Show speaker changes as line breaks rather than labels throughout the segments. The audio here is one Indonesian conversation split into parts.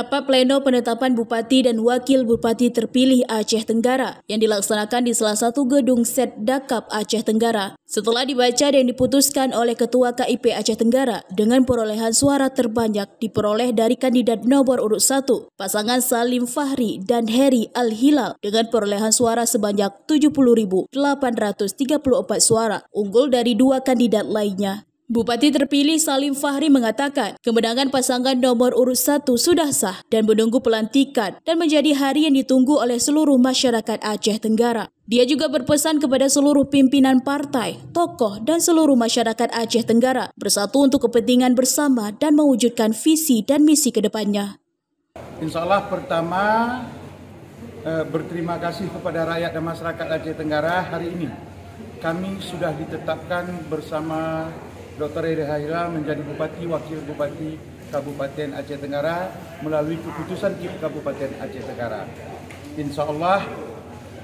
Rapat pleno penetapan Bupati dan Wakil Bupati terpilih Aceh Tenggara yang dilaksanakan di salah satu gedung Setdakap Aceh Tenggara. Setelah dibaca dan diputuskan oleh Ketua KIP Aceh Tenggara dengan perolehan suara terbanyak diperoleh dari kandidat nomor urut 1, pasangan Salim Fahri dan Heri Al-Hilal dengan perolehan suara sebanyak 70.834 suara, unggul dari dua kandidat lainnya. Bupati terpilih Salim Fahri mengatakan kemenangan pasangan nomor urut 1 sudah sah dan menunggu pelantikan dan menjadi hari yang ditunggu oleh seluruh masyarakat Aceh Tenggara. Dia juga berpesan kepada seluruh pimpinan partai, tokoh dan seluruh masyarakat Aceh Tenggara bersatu untuk kepentingan bersama dan mewujudkan visi dan misi ke depannya.
Insya Allah pertama berterima kasih kepada rakyat dan masyarakat Aceh Tenggara. Hari ini kami sudah ditetapkan bersama Dr. Heri Al-Hilal menjadi Bupati Wakil Bupati Kabupaten Aceh Tenggara melalui keputusan Kabupaten Aceh Tenggara. Insya Allah,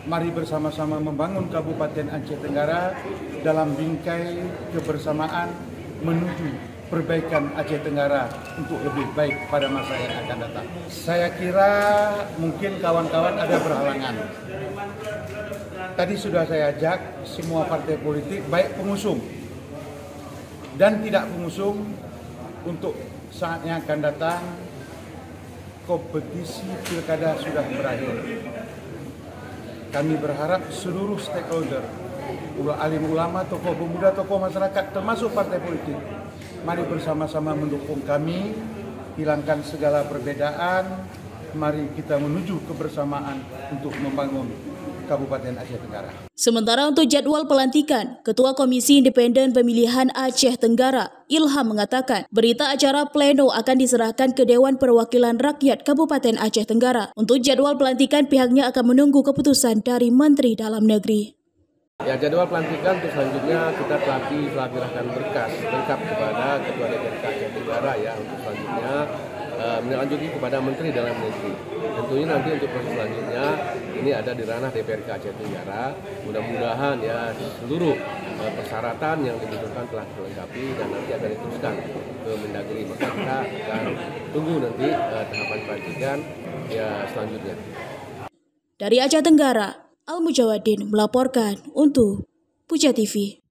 mari bersama-sama membangun Kabupaten Aceh Tenggara dalam bingkai kebersamaan menuju perbaikan Aceh Tenggara untuk lebih baik pada masa yang akan datang. Saya kira mungkin kawan-kawan ada berhalangan. Tadi sudah saya ajak semua partai politik, baik pengusung dan tidak pengusung, untuk saatnya akan datang kompetisi pilkada sudah berakhir. Kami berharap seluruh stakeholder, alim ulama, tokoh pemuda, tokoh masyarakat, termasuk partai politik, mari bersama-sama mendukung kami, hilangkan segala perbedaan, mari kita menuju kebersamaan untuk membangun Kabupaten Aceh Tenggara.
Sementara untuk jadwal pelantikan, Ketua Komisi Independen Pemilihan Aceh Tenggara, Ilham mengatakan berita acara pleno akan diserahkan ke Dewan Perwakilan Rakyat Kabupaten Aceh Tenggara. Untuk jadwal pelantikan pihaknya akan menunggu keputusan dari Menteri Dalam Negeri.
Ya, jadwal pelantikan untuk selanjutnya kita telah menyerahkan berkas lengkap kepada Ketua DPRK Aceh Tenggara ya, untuk selanjutnya melanjuti kepada Menteri Dalam Negeri. Tentunya nanti untuk proses selanjutnya ini ada di ranah DPRK Aceh Tenggara. Mudah-mudahan ya seluruh persyaratan yang dibutuhkan telah dilengkapi dan nanti akan diteruskan ke Mendagri. Maka kita akan tunggu nanti tahapan pelantikan ya selanjutnya.
Dari Aceh Tenggara, Al Mujawadin melaporkan untuk Puja TV.